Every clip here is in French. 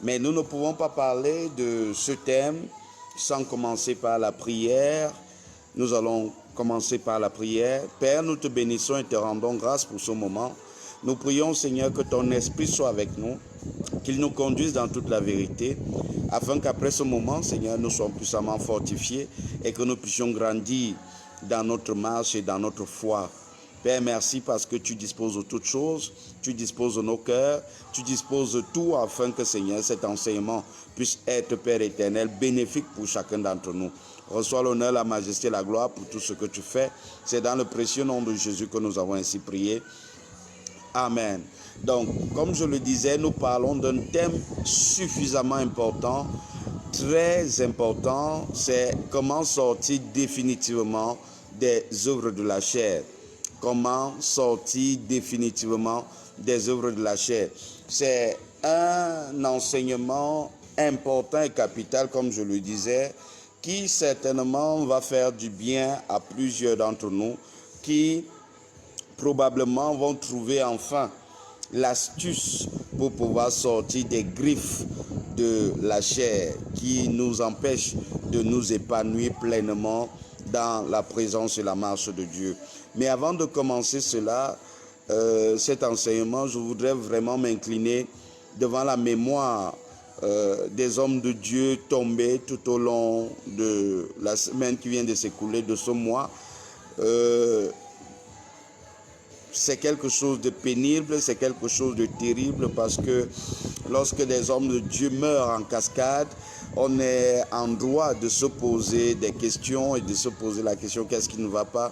Mais nous ne pouvons pas parler de ce thème sans commencer par la prière. Nous allons commencer par la prière. Père, nous te bénissons et te rendons grâce pour ce moment. Nous prions, Seigneur, que ton esprit soit avec nous, qu'il nous conduise dans toute la vérité, afin qu'après ce moment, Seigneur, nous soyons puissamment fortifiés et que nous puissions grandir dans notre marche et dans notre foi. Père, merci parce que tu disposes de toutes choses, tu disposes de nos cœurs, tu disposes de tout afin que, Seigneur, cet enseignement puisse être, Père éternel, bénéfique pour chacun d'entre nous. Reçois l'honneur, la majesté, la gloire pour tout ce que tu fais. C'est dans le précieux nom de Jésus que nous avons ainsi prié. Amen. Donc, comme je le disais, nous parlons d'un thème suffisamment important, très important, c'est comment sortir définitivement des œuvres de la chair. Comment sortir définitivement des œuvres de la chair. C'est un enseignement important et capital, comme je le disais, qui certainement va faire du bien à plusieurs d'entre nous, qui probablement vont trouver enfin l'astuce pour pouvoir sortir des griffes de la chair qui nous empêchent de nous épanouir pleinement dans la présence et la marche de Dieu. Mais avant de commencer cela, cet enseignement, je voudrais vraiment m'incliner devant la mémoire des hommes de Dieu tombés tout au long de la semaine qui vient de s'écouler, de ce mois. C'est quelque chose de pénible, c'est quelque chose de terrible parce que lorsque des hommes de Dieu meurent en cascade, on est en droit de se poser des questions et de se poser la question qu'est-ce qui ne va pas.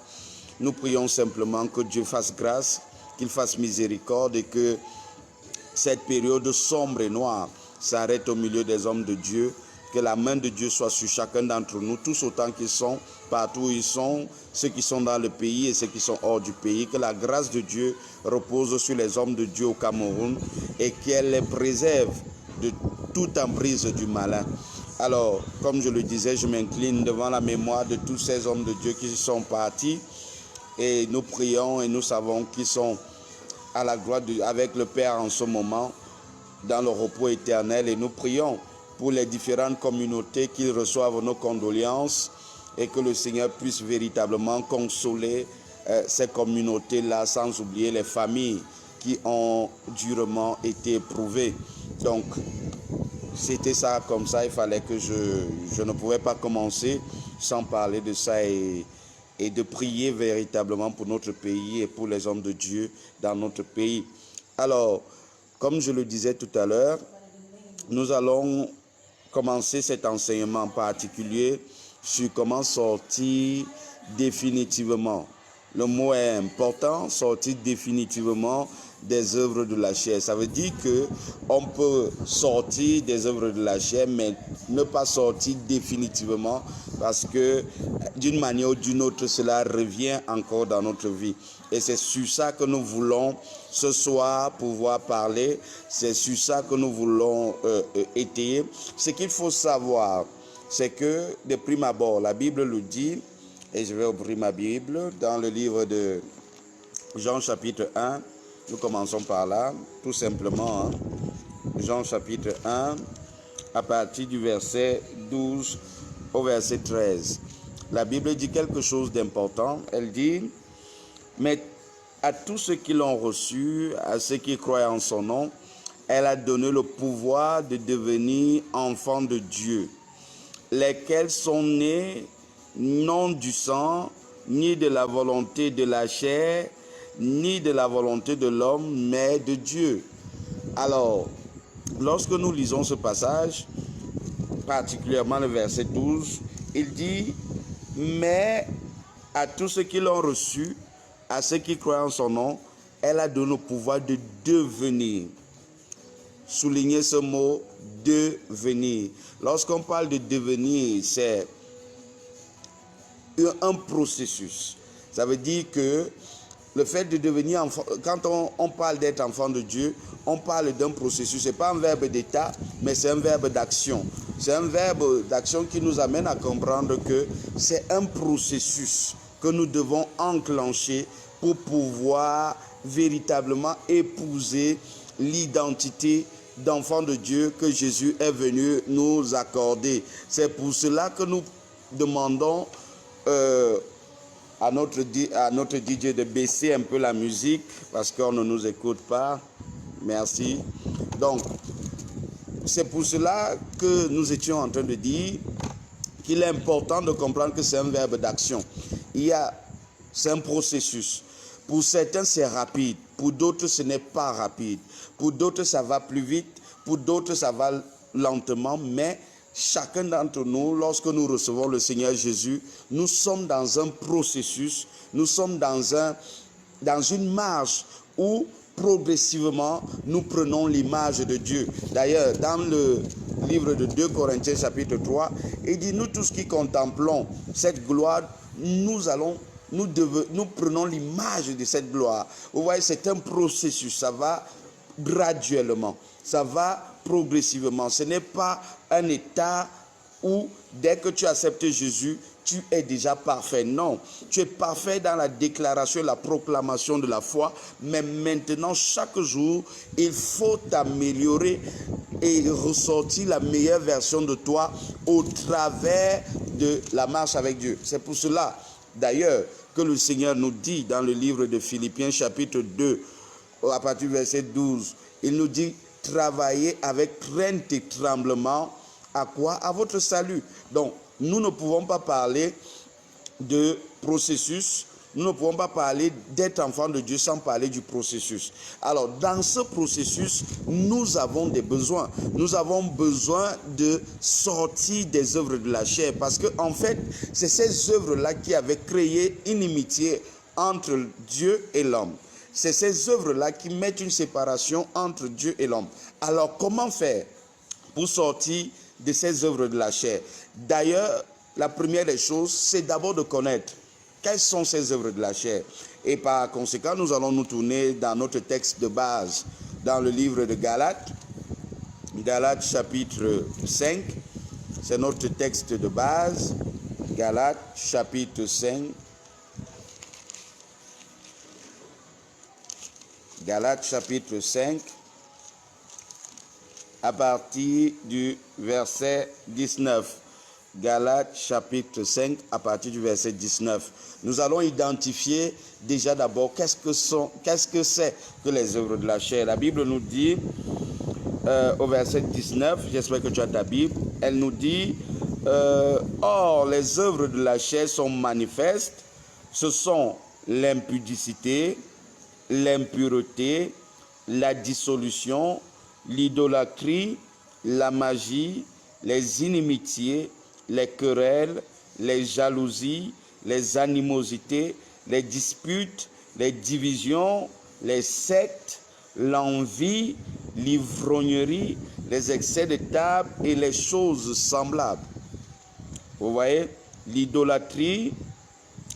Nous prions simplement que Dieu fasse grâce, qu'il fasse miséricorde et que cette période sombre et noire s'arrête au milieu des hommes de Dieu. Que la main de Dieu soit sur chacun d'entre nous, tous autant qu'ils sont, partout où ils sont, ceux qui sont dans le pays et ceux qui sont hors du pays. Que la grâce de Dieu repose sur les hommes de Dieu au Cameroun et qu'elle les préserve de toute emprise du malin. Alors, comme je le disais, je m'incline devant la mémoire de tous ces hommes de Dieu qui sont partis et nous prions et nous savons qu'ils sont à la gloire avec le Père en ce moment, dans le repos éternel, et nous prions pour les différentes communautés qu'ils reçoivent nos condoléances et que le Seigneur puisse véritablement consoler ces communautés-là, sans oublier les familles qui ont durement été éprouvées. Donc, c'était ça comme ça, il fallait que je ne pouvais pas commencer sans parler de ça et de prier véritablement pour notre pays et pour les hommes de Dieu dans notre pays. Alors, comme je le disais tout à l'heure, nous allons commencer cet enseignement particulier sur comment sortir définitivement. Le mot est important, sortir définitivement des œuvres de la chair. Ça veut dire qu'on peut sortir des œuvres de la chair, mais ne pas sortir définitivement parce que d'une manière ou d'une autre, cela revient encore dans notre vie. Et c'est sur ça que nous voulons ce soir pouvoir parler. C'est sur ça que nous voulons étayer. Ce qu'il faut savoir, c'est que de prime abord, la Bible le dit, et je vais ouvrir ma Bible dans le livre de Jean chapitre 1. Nous commençons par là, tout simplement. Jean chapitre 1, à partir du verset 12 au verset 13. La Bible dit quelque chose d'important. Elle dit, mais à tous ceux qui l'ont reçu, à ceux qui croient en son nom, elle a donné le pouvoir de devenir enfants de Dieu, lesquels sont nés non du sang, ni de la volonté de la chair, ni de la volonté de l'homme, mais de Dieu. Alors, lorsque nous lisons ce passage, particulièrement le verset 12, il dit, mais à tous ceux qui l'ont reçu, à ceux qui croient en son nom, elle a donné le pouvoir de devenir. Soulignez ce mot, devenir. Lorsqu'on parle de devenir, c'est un processus. Ça veut dire que le fait de devenir enfant, quand on parle d'être enfant de Dieu, on parle d'un processus. Ce n'est pas un verbe d'état, mais c'est un verbe d'action. C'est un verbe d'action qui nous amène à comprendre que c'est un processus que nous devons enclencher pour pouvoir véritablement épouser l'identité d'enfants de Dieu que Jésus est venu nous accorder. C'est pour cela que nous demandons à notre DJ de baisser un peu la musique parce qu'on ne nous écoute pas. Merci. Donc, c'est pour cela que nous étions en train de dire qu'il est important de comprendre que c'est un verbe d'action. C'est un processus. Pour certains, c'est rapide. Pour d'autres, ce n'est pas rapide. Pour d'autres, ça va plus vite. Pour d'autres, ça va lentement. Mais chacun d'entre nous, lorsque nous recevons le Seigneur Jésus, nous sommes dans un processus. Nous sommes dans une marche où progressivement, nous prenons l'image de Dieu. D'ailleurs, dans le livre de 2 Corinthiens chapitre 3, il dit, nous tous qui contemplons cette gloire, nous prenons l'image de cette gloire. Vous voyez, c'est un processus, ça va graduellement, ça va progressivement. Ce n'est pas un état où, dès que tu acceptes Jésus, tu es déjà parfait. Non, tu es parfait dans la déclaration, la proclamation de la foi. Mais maintenant, chaque jour, il faut t'améliorer et ressortir la meilleure version de toi au travers de la marche avec Dieu. C'est pour cela, d'ailleurs, que le Seigneur nous dit dans le livre de Philippiens, chapitre 2, à partir du verset 12, il nous dit, travaillez avec crainte et tremblement. À quoi? À votre salut. Donc, nous ne pouvons pas parler de processus, nous ne pouvons pas parler d'être enfant de Dieu sans parler du processus. Alors, dans ce processus, nous avons des besoins. Nous avons besoin de sortir des œuvres de la chair parce que, en fait, c'est ces œuvres-là qui avaient créé une inimitié entre Dieu et l'homme. C'est ces œuvres-là qui mettent une séparation entre Dieu et l'homme. Alors, comment faire pour sortir de ces œuvres de la chair? D'ailleurs, la première des choses, c'est d'abord de connaître quelles sont ces œuvres de la chair. Et par conséquent, nous allons nous tourner dans notre texte de base, dans le livre de Galates, Galates chapitre 5, c'est notre texte de base, Galates chapitre 5, Galates chapitre 5, à partir du verset 19. Galates chapitre 5 à partir du verset 19. Nous allons identifier déjà d'abord qu'est-ce que c'est que les œuvres de la chair. La Bible nous dit au verset 19, j'espère que tu as ta Bible, elle nous dit or les œuvres de la chair sont manifestes, ce sont l'impudicité, l'impureté, la dissolution, l'idolâtrie, la magie, les inimitiés, les querelles, les jalousies, les animosités, les disputes, les divisions, les sectes, l'envie, l'ivrognerie, les excès de table et les choses semblables. Vous voyez, l'idolâtrie,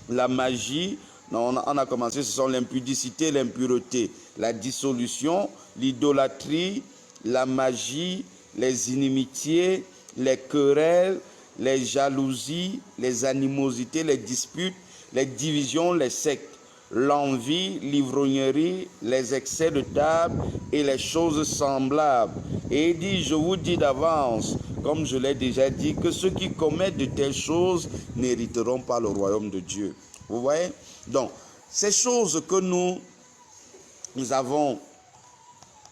la magie, on a commencé, ce sont l'impudicité, l'impureté, la dissolution, l'idolâtrie, la magie, les inimitiés, les querelles, les jalousies, les animosités, les disputes, les divisions, les sectes, l'envie, l'ivrognerie, les excès de table et les choses semblables. Et il dit, je vous dis d'avance, comme je l'ai déjà dit, que ceux qui commettent de telles choses n'hériteront pas le royaume de Dieu. Vous voyez? Donc, ces choses que nous avons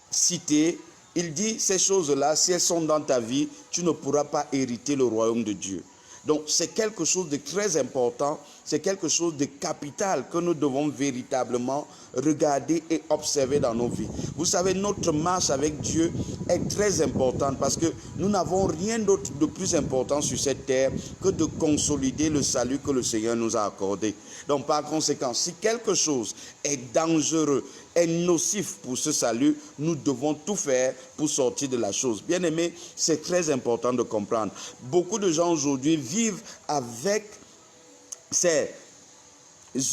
citées, il dit, ces choses-là, si elles sont dans ta vie, tu ne pourras pas hériter le royaume de Dieu. Donc, c'est quelque chose de très important, c'est quelque chose de capital que nous devons véritablement regarder et observer dans nos vies. Vous savez, notre marche avec Dieu est très importante parce que nous n'avons rien d'autre de plus important sur cette terre que de consolider le salut que le Seigneur nous a accordé. Donc, par conséquent, si quelque chose est dangereux, est nocif pour ce salut, nous devons tout faire pour sortir de la chose. Bien aimé, c'est très important de comprendre. Beaucoup de gens aujourd'hui vivent avec ces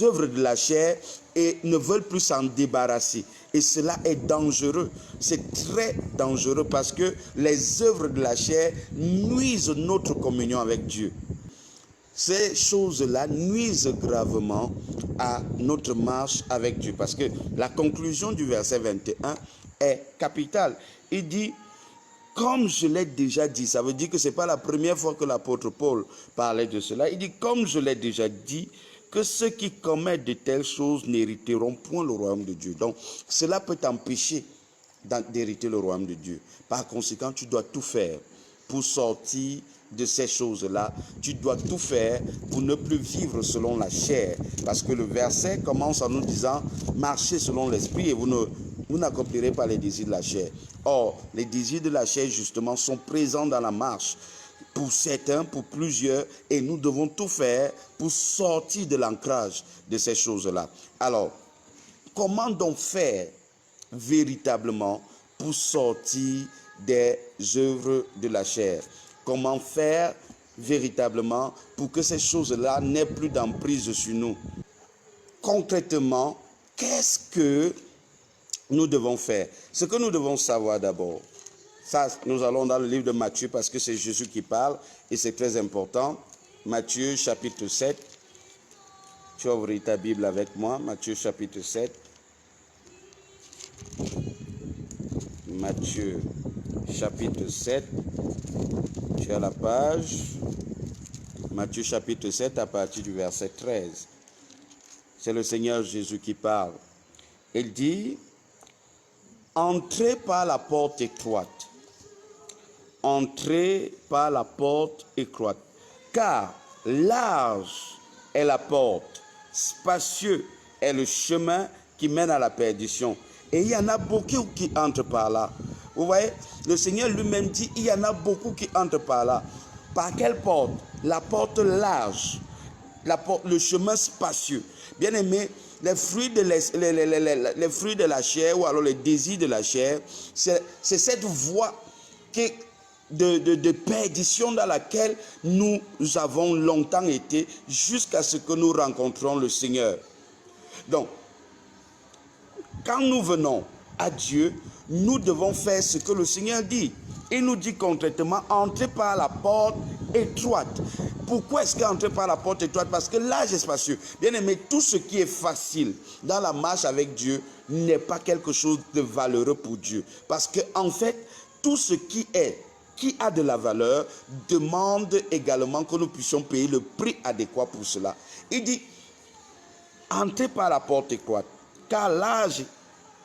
œuvres de la chair et ne veulent plus s'en débarrasser. Et cela est dangereux. C'est très dangereux parce que les œuvres de la chair nuisent notre communion avec Dieu. Ces choses-là nuisent gravement à notre marche avec Dieu. Parce que la conclusion du verset 21 est capitale. Il dit, comme je l'ai déjà dit, ça veut dire que ce n'est pas la première fois que l'apôtre Paul parlait de cela. Il dit, comme je l'ai déjà dit, que ceux qui commettent de telles choses n'hériteront point le royaume de Dieu. Donc, cela peut t'empêcher d'hériter le royaume de Dieu. Par conséquent, tu dois tout faire pour sortir de ces choses-là. Tu dois tout faire pour ne plus vivre selon la chair. Parce que le verset commence en nous disant, marchez selon l'esprit et vous n'accomplirez pas les désirs de la chair. Or, les désirs de la chair, justement, sont présents dans la marche. Pour certains, pour plusieurs, et nous devons tout faire pour sortir de l'ancrage de ces choses-là. Alors, comment donc faire véritablement pour sortir des œuvres de la chair? Comment faire véritablement pour que ces choses-là n'aient plus d'emprise sur nous? Concrètement, qu'est-ce que nous devons faire? Ce que nous devons savoir d'abord, ça, nous allons dans le livre de Matthieu parce que c'est Jésus qui parle et c'est très important. Matthieu chapitre 7. Tu vas ouvrir ta Bible avec moi. Matthieu chapitre 7. Matthieu chapitre 7. Tu as la page. Matthieu chapitre 7 à partir du verset 13. C'est le Seigneur Jésus qui parle. Il dit, entrez par la porte étroite. Entrez par la porte étroite, car large est la porte, spacieux est le chemin qui mène à la perdition. Et il y en a beaucoup qui entrent par là. Vous voyez, le Seigneur lui-même dit, il y en a beaucoup qui entrent par là. Par quelle porte? La porte large, le chemin spacieux. Bien aimé, les fruits de la chair ou alors les désirs de la chair, c'est cette voie de perdition dans laquelle nous avons longtemps été jusqu'à ce que nous rencontrons le Seigneur. Donc, quand nous venons à Dieu, nous devons faire ce que le Seigneur dit. Il nous dit concrètement, entrez par la porte étroite. Pourquoi est-ce qu'entrer par la porte étroite? Parce que l'âge est spacieux. Bien aimé, tout ce qui est facile dans la marche avec Dieu n'est pas quelque chose de valeureux pour Dieu. Parce que en fait, tout ce qui a de la valeur demande également que nous puissions payer le prix adéquat pour cela. Il dit, entrez par la porte étroite, car large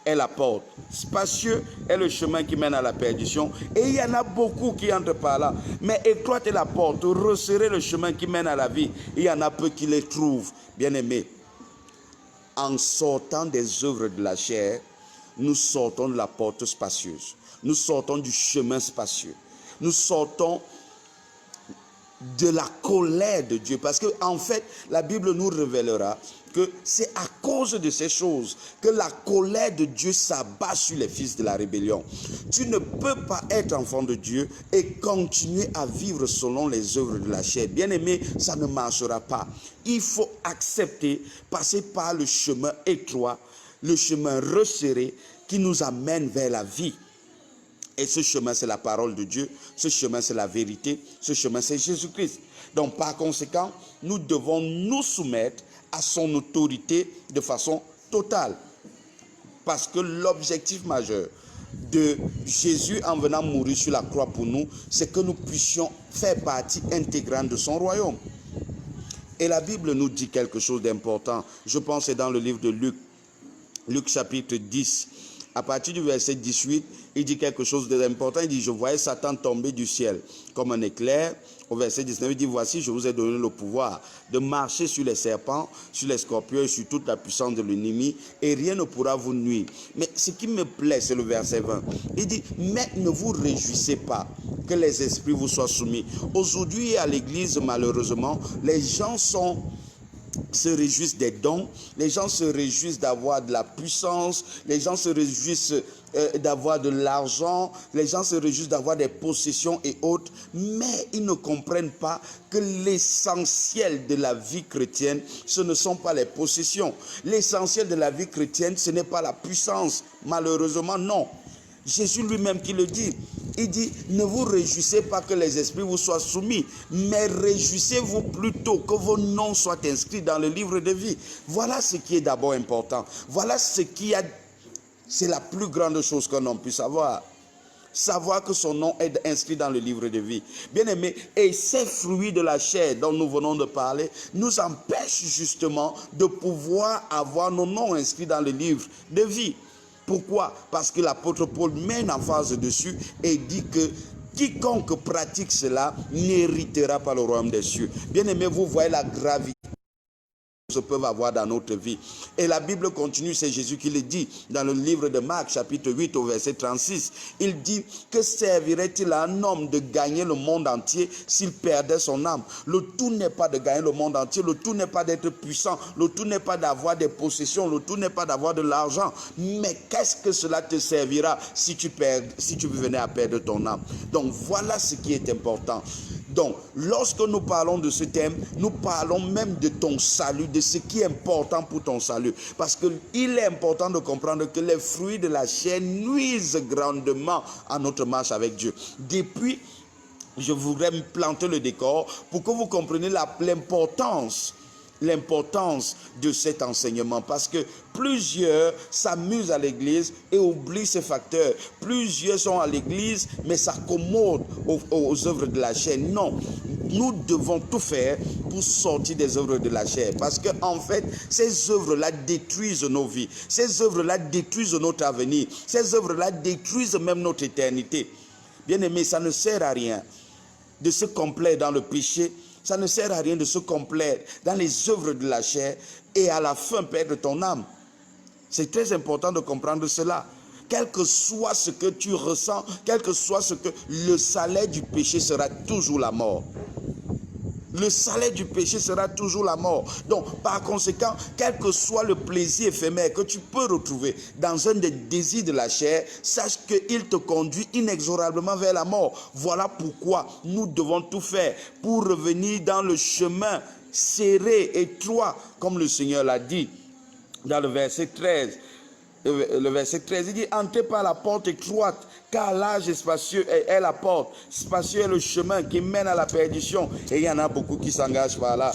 est la porte, spacieux est le chemin qui mène à la perdition, et il y en a beaucoup qui entrent par là. Mais étroite est la porte, resserrez le chemin qui mène à la vie, il y en a peu qui les trouvent. Bien aimés, en sortant des œuvres de la chair, nous sortons de la porte spacieuse, nous sortons du chemin spacieux, nous sortons de la colère de Dieu. Parce que en fait, la Bible nous révélera que c'est à cause de ces choses que la colère de Dieu s'abat sur les fils de la rébellion. Tu ne peux pas être enfant de Dieu et continuer à vivre selon les œuvres de la chair. Bien aimé, ça ne marchera pas. Il faut accepter, passer par le chemin étroit, le chemin resserré qui nous amène vers la vie. Et ce chemin, c'est la parole de Dieu. Ce chemin, c'est la vérité. Ce chemin, c'est Jésus-Christ. Donc, par conséquent, nous devons nous soumettre à son autorité de façon totale. Parce que l'objectif majeur de Jésus en venant mourir sur la croix pour nous, c'est que nous puissions faire partie intégrante de son royaume. Et la Bible nous dit quelque chose d'important. Je pense que c'est dans le livre de Luc, Luc chapitre 10. À partir du verset 18, il dit quelque chose d'important. Il dit, je voyais Satan tomber du ciel comme un éclair. Au verset 19, il dit, voici, je vous ai donné le pouvoir de marcher sur les serpents, sur les scorpions et sur toute la puissance de l'ennemi, et rien ne pourra vous nuire. Mais ce qui me plaît, c'est le verset 20. Il dit, mais ne vous réjouissez pas que les esprits vous soient soumis. Aujourd'hui, à l'église, malheureusement, les gens se réjouissent des dons, les gens se réjouissent d'avoir de la puissance, les gens se réjouissent d'avoir de l'argent, les gens se réjouissent d'avoir des possessions et autres, mais ils ne comprennent pas que l'essentiel de la vie chrétienne, ce ne sont pas les possessions. L'essentiel de la vie chrétienne, ce n'est pas la puissance, malheureusement non. Jésus lui-même qui le dit, il dit, ne vous réjouissez pas que les esprits vous soient soumis, mais réjouissez-vous plutôt que vos noms soient inscrits dans le livre de vie. Voilà ce qui est d'abord important. Voilà c'est la plus grande chose qu'un homme puisse avoir. savoir que son nom est inscrit dans le livre de vie. Bien-aimés, et ces fruits de la chair dont nous venons de parler nous empêchent justement de pouvoir avoir nos noms inscrits dans le livre de vie. Pourquoi? Parce que l'apôtre Paul met une emphase dessus et dit que quiconque pratique cela n'héritera pas le royaume des cieux. Bien-aimés, vous voyez la gravité peuvent avoir dans notre vie. Et la Bible continue, c'est Jésus qui le dit dans le livre de Marc chapitre 8 au verset 36. Il dit: que servirait-il à un homme de gagner le monde entier s'il perdait son âme? Le tout n'est pas de gagner le monde entier, le tout n'est pas d'être puissant, le tout n'est pas d'avoir des possessions, le tout n'est pas d'avoir de l'argent. Mais qu'est-ce que cela te servira si tu venais à perdre ton âme? Donc voilà ce qui est important. Donc, lorsque nous parlons de ce thème, nous parlons même de ton salut, de ce qui est important pour ton salut. Parce qu'il est important de comprendre que les fruits de la chair nuisent grandement à notre marche avec Dieu. Depuis, je voudrais me planter le décor pour que vous compreniez l'importance de cet enseignement, parce que plusieurs s'amusent à l'église et oublient ce facteur. Plusieurs sont à l'église mais s'accommodent aux œuvres de la chair. Non, nous devons tout faire pour sortir des œuvres de la chair, parce que en fait ces œuvres-là détruisent nos vies, ces œuvres-là détruisent notre avenir, ces œuvres-là détruisent même notre éternité. Bien-aimés, ça ne sert à rien de se complaire dans le péché. Ça ne sert à rien de se complaire dans les œuvres de la chair et à la fin perdre ton âme. C'est très important de comprendre cela. Quel que soit ce que tu ressens, quel que soit ce que le salaire du péché sera toujours la mort. Le salaire du péché sera toujours la mort. Donc, par conséquent, quel que soit le plaisir éphémère que tu peux retrouver dans un des désirs de la chair, sache qu'il te conduit inexorablement vers la mort. Voilà pourquoi nous devons tout faire pour revenir dans le chemin serré, étroit, comme le Seigneur l'a dit dans le verset 13. Le verset 13, il dit: entrez par la porte étroite, car large et spacieux est la porte, spacieux est le chemin qui mène à la perdition, et il y en a beaucoup qui s'engagent par là.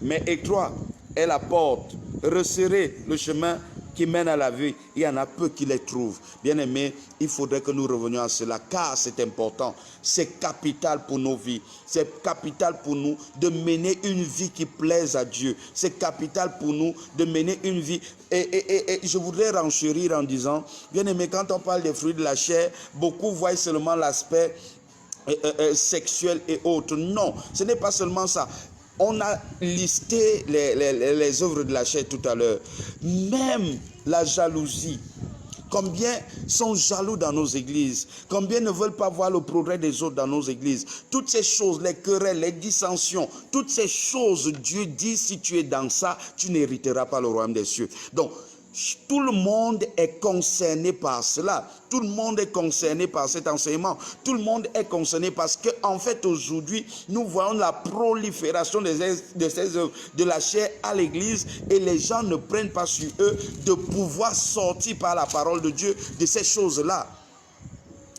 Mais étroit est la porte, resserré le chemin qui mène à la vie, il y en a peu qui les trouvent. Bien aimés, il faudrait que nous revenions à cela, car c'est important, c'est capital pour nos vies, c'est capital pour nous de mener une vie qui plaise à Dieu, c'est capital pour nous de mener une vie, et je voudrais renchérir en disant, bien aimés, quand on parle des fruits de la chair, beaucoup voient seulement l'aspect sexuel et autres. Non, ce n'est pas seulement ça. On a listé les œuvres de la chair tout à l'heure. Même la jalousie. Combien sont jaloux dans nos églises? Combien ne veulent pas voir le progrès des autres dans nos églises? Toutes ces choses, les querelles, les dissensions, toutes ces choses, Dieu dit, si tu es dans ça, tu n'hériteras pas le royaume des cieux. Donc, tout le monde est concerné par cela. Tout le monde est concerné par cet enseignement. Tout le monde est concerné parce que, en fait, aujourd'hui, nous voyons la prolifération de ces œuvres de la chair à l'église, et les gens ne prennent pas sur eux de pouvoir sortir par la parole de Dieu de ces choses-là.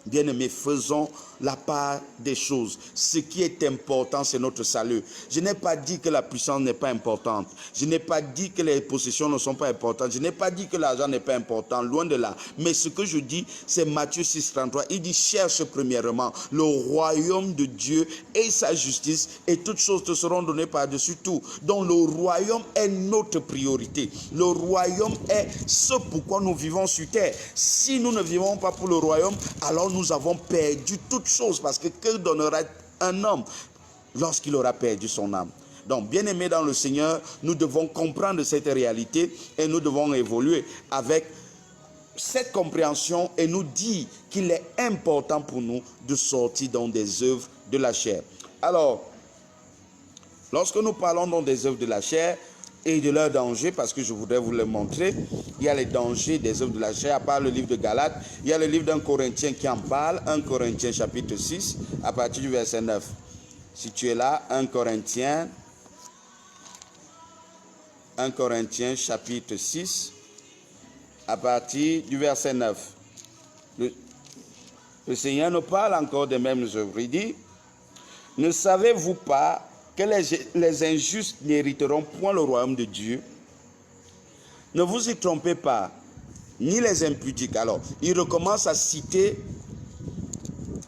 Bien-aimés, faisons la part des choses. Ce qui est important, c'est notre salut. Je n'ai pas dit que la puissance n'est pas importante. Je n'ai pas dit que les possessions ne sont pas importantes. Je n'ai pas dit que l'argent n'est pas important. Loin de là. Mais ce que je dis, c'est Matthieu 6,33. Il dit: cherche premièrement le royaume de Dieu et sa justice, et toutes choses te seront données par-dessus tout. Donc le royaume est notre priorité. Le royaume est ce pourquoi nous vivons sur terre. Si nous ne vivons pas pour le royaume, alors nous avons perdu toute chose, parce que donnera un homme lorsqu'il aura perdu son âme? Donc, bien-aimés dans le Seigneur, nous devons comprendre cette réalité et nous devons évoluer avec cette compréhension et nous dire qu'il est important pour nous de sortir dans des œuvres de la chair. Alors, lorsque nous parlons dans des œuvres de la chair et de leurs dangers, parce que je voudrais vous les montrer, il y a les dangers des œuvres de la chair, à part le livre de Galates, il y a le livre d'un Corinthien qui en parle, 1 Corinthiens chapitre 6, à partir du verset 9. Si tu es là, 1 Corinthiens chapitre 6, à partir du verset 9. Le Seigneur nous parle encore des mêmes œuvres. Il dit: ne savez-vous pas que les injustes n'hériteront point le royaume de Dieu? Ne vous y trompez pas, ni les impudiques. Alors, il recommence à citer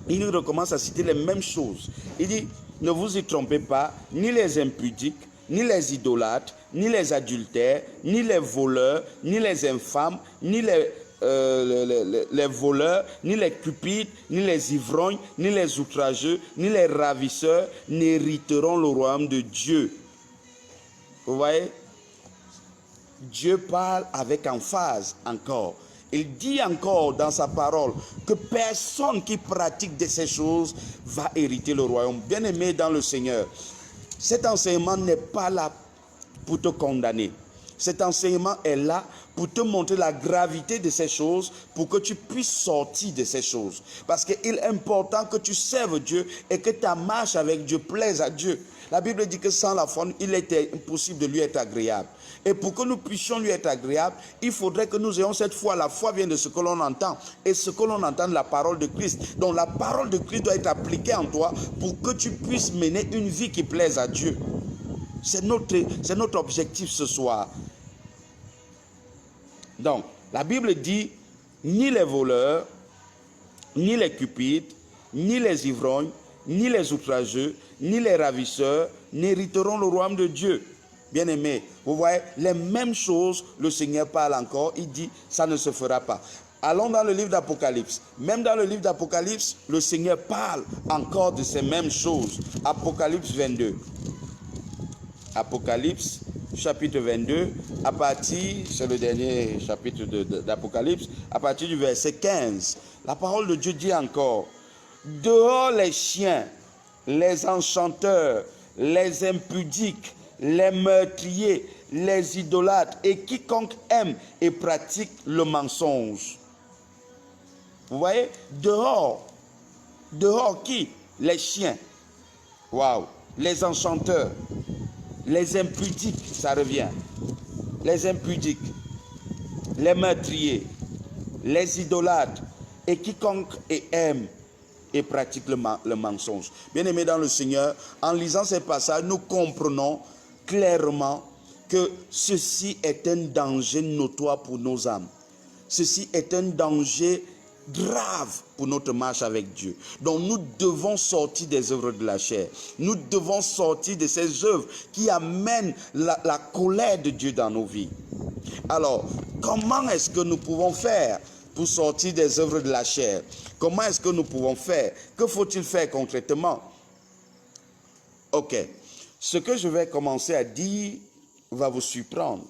il recommence à citer les mêmes choses. Il dit, ne vous y trompez pas, ni les impudiques, ni les idolâtres, ni les adultères, ni les voleurs, ni les infâmes, ni les voleurs, ni les cupides, ni les ivrognes, ni les outrageux, ni les ravisseurs n'hériteront le royaume de Dieu. Vous voyez? Dieu parle avec emphase encore. Il dit encore dans sa parole que personne qui pratique de ces choses va hériter le royaume. Bien-aimé dans le Seigneur, cet enseignement n'est pas là pour te condamner. Cet enseignement est là pour te montrer la gravité de ces choses, pour que tu puisses sortir de ces choses. Parce qu'il est important que tu serves Dieu et que ta marche avec Dieu plaise à Dieu. La Bible dit que sans la foi, il était impossible de lui être agréable. Et pour que nous puissions lui être agréables, il faudrait que nous ayons cette foi. La foi vient de ce que l'on entend. Et ce que l'on entend de la parole de Christ. Donc la parole de Christ doit être appliquée en toi pour que tu puisses mener une vie qui plaise à Dieu. C'est notre objectif ce soir. Donc, la Bible dit, ni les voleurs, ni les cupides, ni les ivrognes, ni les outrageux, ni les ravisseurs n'hériteront le royaume de Dieu. Bien-aimés, vous voyez, les mêmes choses, le Seigneur parle encore, il dit, ça ne se fera pas. Allons dans le livre d'Apocalypse. Même dans le livre d'Apocalypse, le Seigneur parle encore de ces mêmes choses. Apocalypse 22. Apocalypse, chapitre 22, à partir, c'est le dernier chapitre d'Apocalypse, à partir du verset 15. La parole de Dieu dit encore, dehors les chiens, les enchanteurs, les impudiques, les meurtriers, les idolâtres et quiconque aime et pratique le mensonge. Vous voyez, dehors qui? Les chiens. Waouh, les enchanteurs, les impudiques, ça revient. Les impudiques, les meurtriers, les idolâtres et quiconque aime et pratique le mensonge. Bien-aimés dans le Seigneur, en lisant ces passages, nous comprenons clairement que ceci est un danger notoire pour nos âmes. Ceci est un danger grave pour notre marche avec Dieu. Donc nous devons sortir des œuvres de la chair. Nous devons sortir de ces œuvres qui amènent la colère de Dieu dans nos vies. Alors, comment est-ce que nous pouvons faire pour sortir des œuvres de la chair? Comment est-ce que nous pouvons faire? Que faut-il faire concrètement? Ok. Ce que je vais commencer à dire va vous surprendre.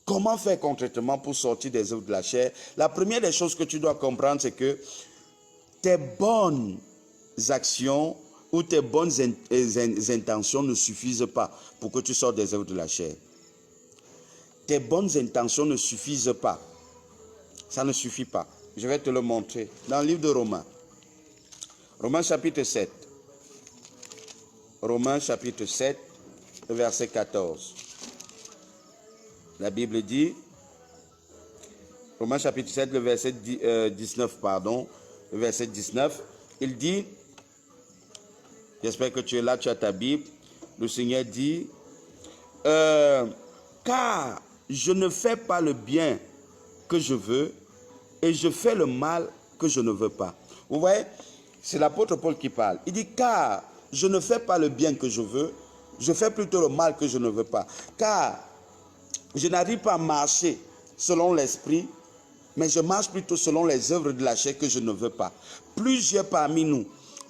Comment faire concrètement pour sortir des œuvres de la chair? La première des choses que tu dois comprendre, c'est que tes bonnes actions ou tes bonnes intentions ne suffisent pas pour que tu sortes des œuvres de la chair. Tes bonnes intentions ne suffisent pas. Ça ne suffit pas. Je vais te le montrer dans le livre de Romains. Romains chapitre 7. Romains chapitre 7, verset 14. La Bible dit, Romains chapitre 7, le verset 19, le verset 19, il dit, j'espère que tu es là, tu as ta Bible, le Seigneur dit, car je ne fais pas le bien que je veux et je fais le mal que je ne veux pas. Vous voyez, c'est l'apôtre Paul qui parle. Il dit, car je ne fais pas le bien que je veux, je fais plutôt le mal que je ne veux pas. Car je n'arrive pas à marcher selon l'esprit, mais je marche plutôt selon les œuvres de la chair que je ne veux pas. Plusieurs parmi nous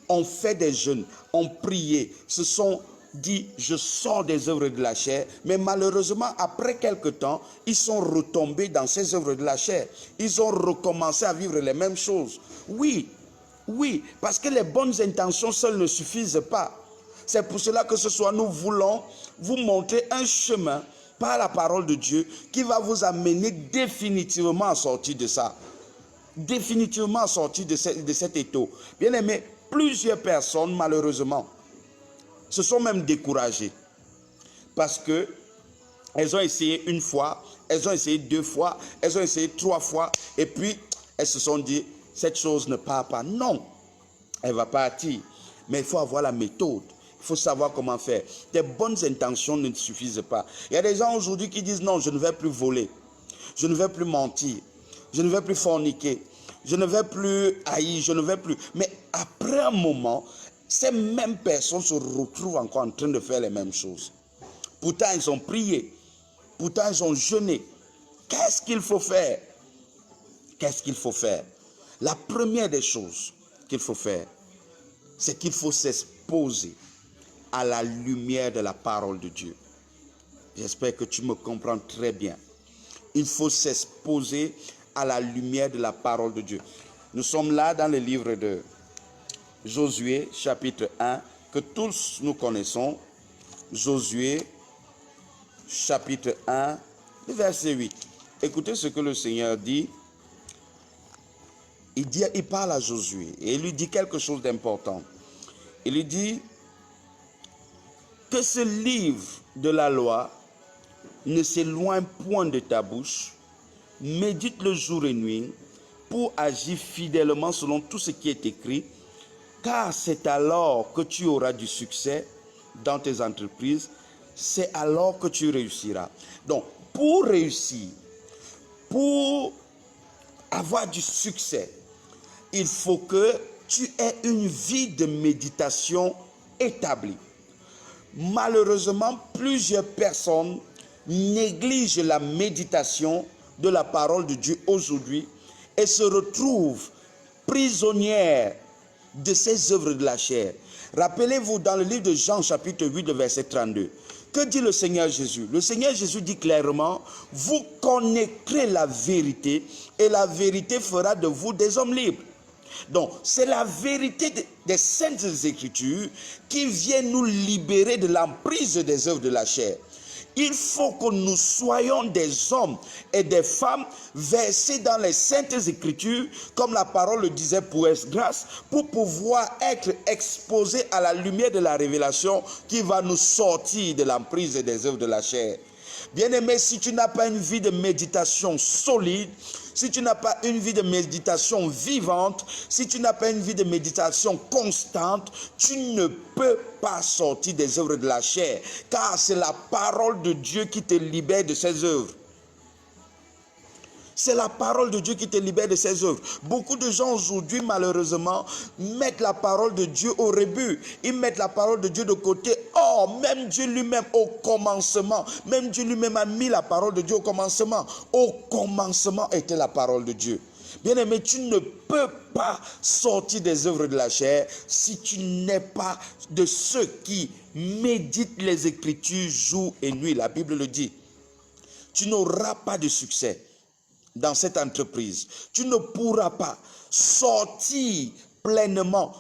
ont fait des jeûnes, ont prié, se sont dit, je sors des œuvres de la chair, mais malheureusement, après quelque temps, ils sont retombés dans ces œuvres de la chair. Ils ont recommencé à vivre les mêmes choses. Oui, parce que les bonnes intentions seules ne suffisent pas. C'est pour cela que ce soir, nous voulons vous montrer un chemin par la parole de Dieu qui va vous amener définitivement à sortir de ça. Définitivement à sortir de cet étau. Bien aimé, plusieurs personnes, malheureusement, se sont même découragées. Parce que elles ont essayé une fois, elles ont essayé deux fois, elles ont essayé trois fois, et puis elles se sont dit, cette chose ne part pas. Non, elle va partir. Mais il faut avoir la méthode. Il faut savoir comment faire. Tes bonnes intentions ne suffisent pas. Il y a des gens aujourd'hui qui disent non, je ne vais plus voler. Je ne vais plus mentir. Je ne vais plus forniquer. je ne vais plus haïr, je ne vais plus. Mais après un moment, ces mêmes personnes se retrouvent encore en train de faire les mêmes choses. Pourtant, ils ont prié. Pourtant, ils ont jeûné. Qu'est-ce qu'il faut faire? Qu'est-ce qu'il faut faire? La première des choses qu'il faut faire, c'est qu'il faut s'exposer à la lumière de la parole de Dieu. J'espère que tu me comprends très bien. Il faut s'exposer à la lumière de la parole de Dieu. Nous sommes là dans le livre de Josué, chapitre 1, que tous nous connaissons. Josué, chapitre 1, verset 8. Écoutez ce que le Seigneur dit. Il parle à Josué et il lui dit quelque chose d'important. Il lui dit que ce livre de la loi ne s'éloigne point de ta bouche, médite-le jour et nuit pour agir fidèlement selon tout ce qui est écrit, car c'est alors que tu auras du succès dans tes entreprises, c'est alors que tu réussiras. Donc, pour réussir, pour avoir du succès, il faut que tu aies une vie de méditation établie. Malheureusement, plusieurs personnes négligent la méditation de la parole de Dieu aujourd'hui et se retrouvent prisonnières de ces œuvres de la chair. Rappelez-vous dans le livre de Jean chapitre 8, verset 32. Que dit le Seigneur Jésus? Le Seigneur Jésus dit clairement, vous connaîtrez la vérité et la vérité fera de vous des hommes libres. Donc, c'est la vérité des saintes écritures qui vient nous libérer de l'emprise des œuvres de la chair. Il faut que nous soyons des hommes et des femmes versés dans les saintes écritures, comme la parole le disait pour grâce, pour pouvoir être exposés à la lumière de la révélation qui va nous sortir de l'emprise des œuvres de la chair. Bien-aimé, si tu n'as pas une vie de méditation solide, si tu n'as pas une vie de méditation vivante, si tu n'as pas une vie de méditation constante, tu ne peux pas sortir des œuvres de la chair, car c'est la parole de Dieu qui te libère de ces œuvres. C'est la parole de Dieu qui te libère de ses œuvres. Beaucoup de gens aujourd'hui, malheureusement, mettent la parole de Dieu au rebut. Ils mettent la parole de Dieu de côté. Or, même Dieu lui-même au commencement, même Dieu lui-même a mis la parole de Dieu au commencement. Au commencement était la parole de Dieu. Bien-aimé, tu ne peux pas sortir des œuvres de la chair si tu n'es pas de ceux qui méditent les Écritures jour et nuit. La Bible le dit. Tu n'auras pas de succès dans cette entreprise. Tu ne pourras pas sortir pleinement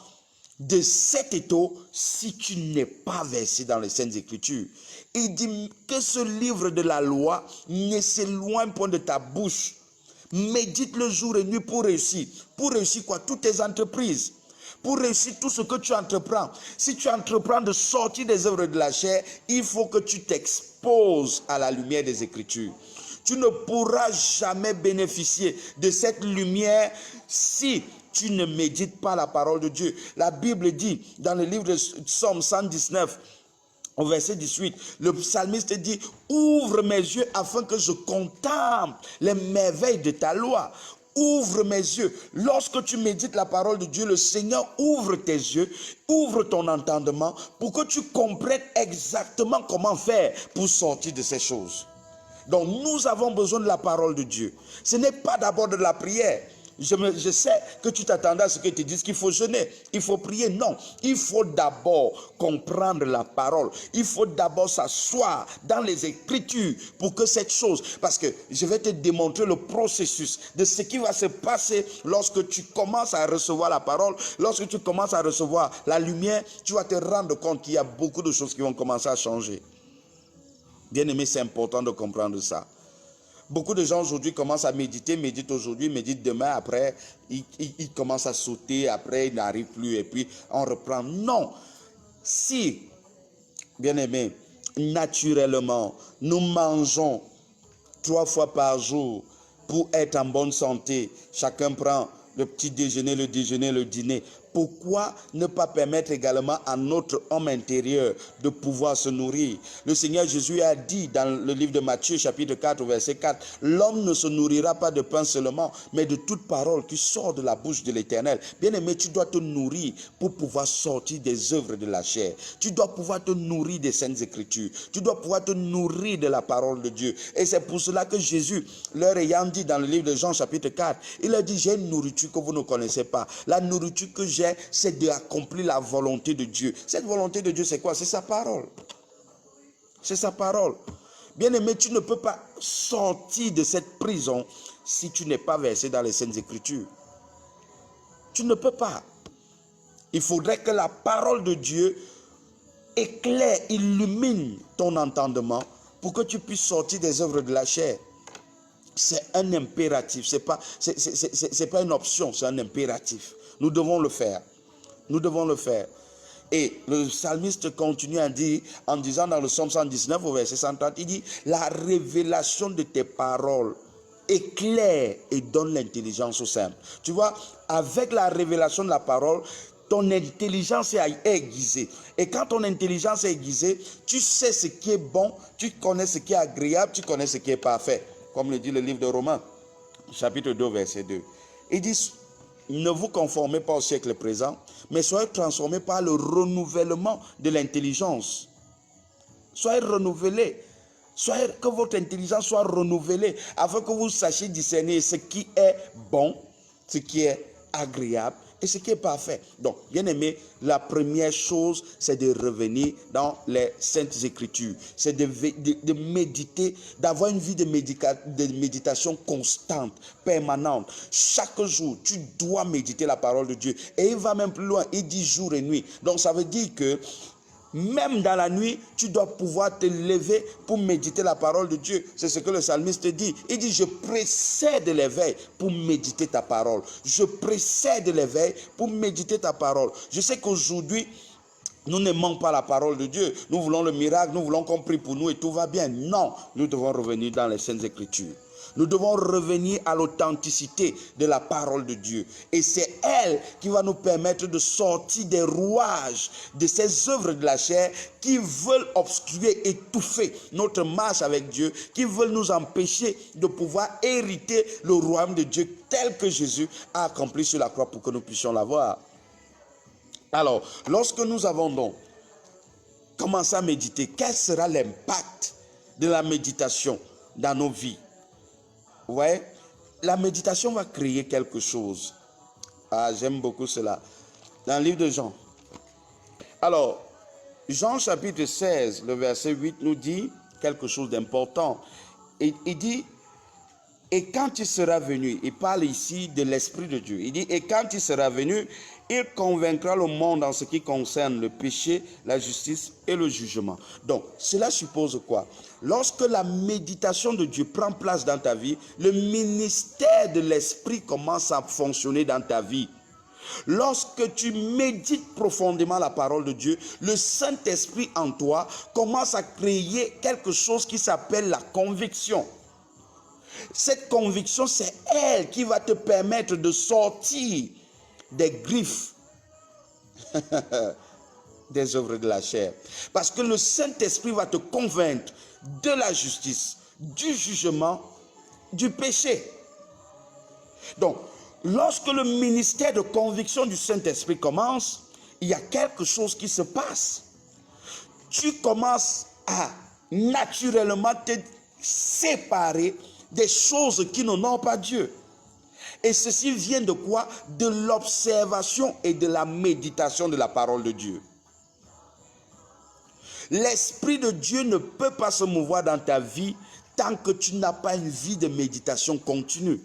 de cet étau si tu n'es pas versé dans les Saintes Écritures. Il dit que ce livre de la loi ne s'éloigne point de ta bouche. Médite le jour et nuit pour réussir. Pour réussir quoi? Toutes tes entreprises. Pour réussir tout ce que tu entreprends. Si tu entreprends de sortir des œuvres de la chair, il faut que tu t'exposes à la lumière des Écritures. Tu ne pourras jamais bénéficier de cette lumière si tu ne médites pas la parole de Dieu. La Bible dit dans le livre de Psaume 119, au verset 18, le psalmiste dit, ouvre mes yeux afin que je contemple les merveilles de ta loi. Ouvre mes yeux. Lorsque tu médites la parole de Dieu, le Seigneur ouvre tes yeux, ouvre ton entendement pour que tu comprennes exactement comment faire pour sortir de ces choses. Donc nous avons besoin de la parole de Dieu. Ce n'est pas d'abord de la prière. Je sais que tu t'attendais à ce que tu dises qu'il faut jeûner, il faut prier. Non, il faut d'abord comprendre la parole. Il faut d'abord s'asseoir dans les Écritures pour que cette chose, parce que je vais te démontrer le processus de ce qui va se passer lorsque tu commences à recevoir la parole, lorsque tu commences à recevoir la lumière, tu vas te rendre compte qu'il y a beaucoup de choses qui vont commencer à changer. Bien-aimé, c'est important de comprendre ça. Beaucoup de gens aujourd'hui commencent à méditer, méditent aujourd'hui, méditent demain, après ils commencent à sauter, après ils n'arrivent plus et puis on reprend. Non, si, bien-aimé, naturellement, nous mangeons 3 fois par jour pour être en bonne santé, chacun prend le petit déjeuner, le dîner, pourquoi ne pas permettre également à notre homme intérieur de pouvoir se nourrir? Le Seigneur Jésus a dit dans le livre de Matthieu, chapitre 4, verset 4, « L'homme ne se nourrira pas de pain seulement, mais de toute parole qui sort de la bouche de l'Éternel. » Bien-aimé, tu dois te nourrir pour pouvoir sortir des œuvres de la chair. Tu dois pouvoir te nourrir des Saintes Écritures. Tu dois pouvoir te nourrir de la parole de Dieu. Et c'est pour cela que Jésus, leur ayant dit dans le livre de Jean, chapitre 4, il a dit, « J'ai une nourriture que vous ne connaissez pas. La nourriture que j'ai, c'est d'accomplir la volonté de Dieu. » Cette volonté de Dieu, c'est quoi? C'est sa parole. C'est sa parole. Bien-aimé, tu ne peux pas sortir de cette prison si tu n'es pas versé dans les Saintes Écritures. Tu ne peux pas. Il faudrait que la parole de Dieu éclaire, illumine ton entendement pour que tu puisses sortir des œuvres de la chair. C'est un impératif, c'est pas une option, c'est un impératif. Nous devons le faire. Nous devons le faire. Et le psalmiste continue à dire, en disant dans le psaume 119 au verset 130, il dit, la révélation de tes paroles éclaire et donne l'intelligence aux simples. Tu vois, avec la révélation de la parole, ton intelligence est aiguisée. Et quand ton intelligence est aiguisée, tu sais ce qui est bon, tu connais ce qui est agréable, tu connais ce qui est parfait. Comme le dit le livre de Romains, chapitre 2, verset 2. Il dit, ne vous conformez pas au siècle présent, mais soyez transformés par le renouvellement de l'intelligence. Soyez renouvelés. Que votre intelligence soit renouvelée, afin que vous sachiez discerner ce qui est bon, ce qui est agréable et ce qui est parfait. Donc, bien aimé, la première chose, c'est de revenir dans les Saintes Écritures. C'est de méditer, d'avoir une vie de méditation constante, permanente. Chaque jour, tu dois méditer la parole de Dieu. Et il va même plus loin, il dit jour et nuit. Donc, ça veut dire que même dans la nuit, tu dois pouvoir te lever pour méditer la parole de Dieu. C'est ce que le psalmiste dit. Il dit, je précède l'éveil pour méditer ta parole. Je précède l'éveil pour méditer ta parole. Je sais qu'aujourd'hui, nous n'aimons pas la parole de Dieu. Nous voulons le miracle, nous voulons qu'on prie pour nous et tout va bien. Non, nous devons revenir dans les Saintes Écritures. Nous devons revenir à l'authenticité de la parole de Dieu. Et c'est elle qui va nous permettre de sortir des rouages de ces œuvres de la chair qui veulent obstruer, étouffer notre marche avec Dieu, qui veulent nous empêcher de pouvoir hériter le royaume de Dieu tel que Jésus a accompli sur la croix pour que nous puissions l'avoir. Alors, lorsque nous avons donc commencé à méditer, quel sera l'impact de la méditation dans nos vies? Vous voyez, la méditation va créer quelque chose. Ah, j'aime beaucoup cela. Dans le livre de Jean. Alors, Jean chapitre 16, le verset 8 nous dit quelque chose d'important. Il dit, et quand il sera venu, il parle ici de l'Esprit de Dieu. Il dit, et quand il sera venu, il convaincra le monde en ce qui concerne le péché, la justice et le jugement. Donc, cela suppose quoi? Lorsque la méditation de Dieu prend place dans ta vie, le ministère de l'Esprit commence à fonctionner dans ta vie. Lorsque tu médites profondément la parole de Dieu, le Saint-Esprit en toi commence à créer quelque chose qui s'appelle la conviction. Cette conviction, c'est elle qui va te permettre de sortir des griffes des œuvres de la chair. Parce que le Saint-Esprit va te convaincre de la justice, du jugement, du péché. Donc, lorsque le ministère de conviction du Saint-Esprit commence, il y a quelque chose qui se passe. Tu commences à naturellement te séparer des choses qui n'honorent pas Dieu. Et ceci vient de quoi? De l'observation et de la méditation de la parole de Dieu. L'Esprit de Dieu ne peut pas se mouvoir dans ta vie tant que tu n'as pas une vie de méditation continue.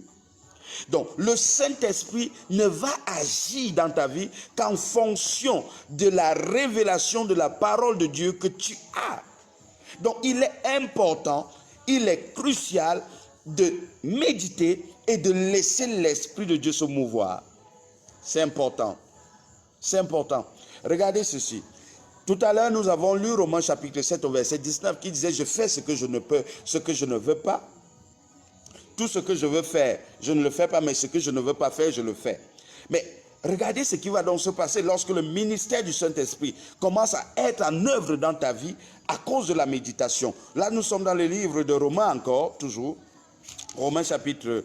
Donc, le Saint-Esprit ne va agir dans ta vie qu'en fonction de la révélation de la parole de Dieu que tu as. Donc, il est important, il est crucial de méditer et de laisser l'Esprit de Dieu se mouvoir. C'est important. C'est important. Regardez ceci. Tout à l'heure, nous avons lu Romains chapitre 7 au verset 19 qui disait « Je fais ce que je ne veux pas. Tout ce que je veux faire, je ne le fais pas, mais ce que je ne veux pas faire, je le fais. » Mais Regardez ce qui va donc se passer lorsque le ministère du Saint-Esprit commence à être en œuvre dans ta vie à cause de la méditation. Là, nous sommes dans le livre de Romains encore, toujours. Romains chapitre.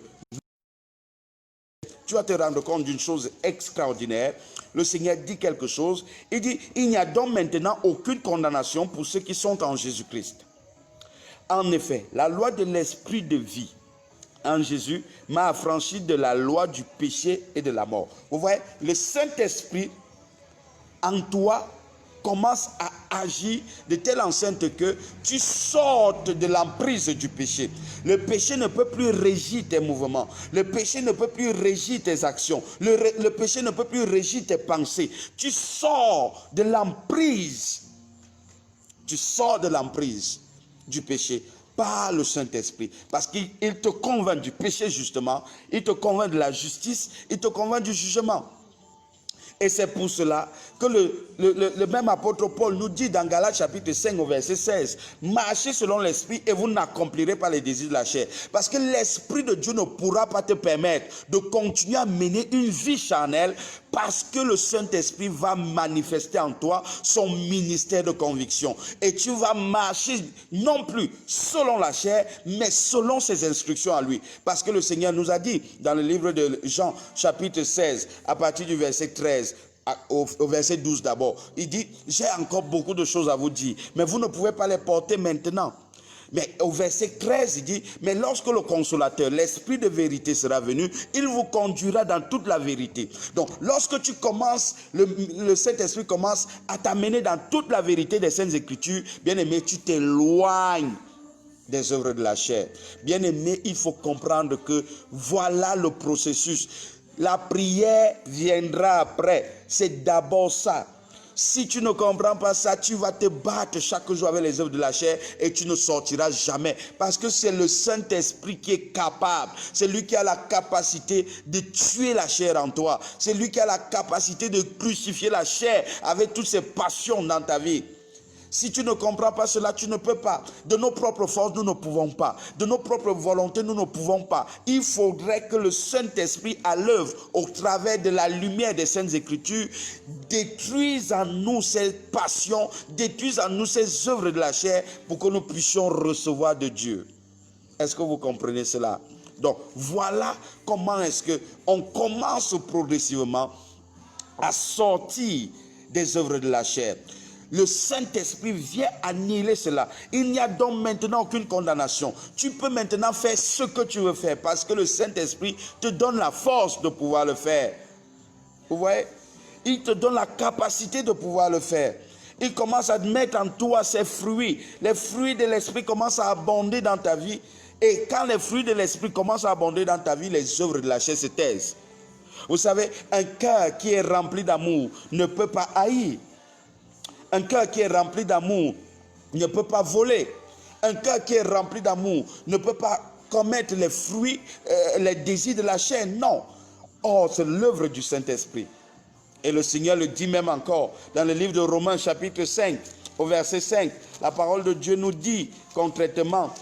Tu vas te rendre compte d'une chose extraordinaire. Le Seigneur dit quelque chose. Il dit, il n'y a donc maintenant aucune condamnation pour ceux qui sont en Jésus-Christ. En effet, la loi de l'esprit de vie en Jésus m'a affranchi de la loi du péché et de la mort. Vous voyez, le Saint-Esprit en toi commence à agir de telle enceinte que tu sortes de l'emprise du péché. Le péché ne peut plus régir tes mouvements. Le péché ne peut plus régir tes actions. Le péché ne peut plus régir tes pensées. Tu sors de l'emprise. Tu sors de l'emprise du péché par le Saint-Esprit. Parce qu'il te convainc du péché justement. Il te convainc de la justice. Il te convainc du jugement. Et c'est pour cela que le même apôtre Paul nous dit dans Galates chapitre 5 au verset 16, marchez selon l'esprit et vous n'accomplirez pas les désirs de la chair. Parce que l'esprit de Dieu ne pourra pas te permettre de continuer à mener une vie charnelle parce que le Saint-Esprit va manifester en toi son ministère de conviction. Et tu vas marcher non plus selon la chair, mais selon ses instructions à lui. Parce que le Seigneur nous a dit dans le livre de Jean chapitre 16, à partir du verset 13, au verset 12 d'abord, il dit, j'ai encore beaucoup de choses à vous dire, mais vous ne pouvez pas les porter maintenant. Mais au verset 13, il dit, mais lorsque le consolateur, l'esprit de vérité sera venu, il vous conduira dans toute la vérité. Donc, lorsque tu commences, le Saint-Esprit commence à t'amener dans toute la vérité des Saintes Écritures, bien aimé, tu t'éloignes des œuvres de la chair. Bien aimé, il faut comprendre que voilà le processus. La prière viendra après. C'est d'abord ça. Si tu ne comprends pas ça, tu vas te battre chaque jour avec les œuvres de la chair et tu ne sortiras jamais. Parce que c'est le Saint-Esprit qui est capable. C'est lui qui a la capacité de tuer la chair en toi. C'est lui qui a la capacité de crucifier la chair avec toutes ses passions dans ta vie. Si tu ne comprends pas cela, tu ne peux pas. De nos propres forces, nous ne pouvons pas. De nos propres volontés, nous ne pouvons pas. Il faudrait que le Saint-Esprit à l'œuvre, au travers de la lumière des Saintes Écritures, détruise en nous ces passions, détruise en nous ces œuvres de la chair pour que nous puissions recevoir de Dieu. Est-ce que vous comprenez cela? Donc, voilà comment est-ce qu'on commence progressivement à sortir des œuvres de la chair. Le Saint-Esprit vient annihiler cela. Il n'y a donc maintenant aucune condamnation. Tu peux maintenant faire ce que tu veux faire parce que le Saint-Esprit te donne la force de pouvoir le faire. Vous voyez? Il te donne la capacité de pouvoir le faire. Il commence à mettre en toi ses fruits. Les fruits de l'Esprit commencent à abonder dans ta vie. Et quand les fruits de l'Esprit commencent à abonder dans ta vie, les œuvres de la chair se taisent. Vous savez, un cœur qui est rempli d'amour ne peut pas haïr. Un cœur qui est rempli d'amour ne peut pas voler. Un cœur qui est rempli d'amour ne peut pas commettre les fruits, les désirs de la chair. Non. Oh, c'est l'œuvre du Saint-Esprit. Et le Seigneur le dit même encore dans le livre de Romains chapitre 5, au verset 5. La parole de Dieu nous dit concrètement,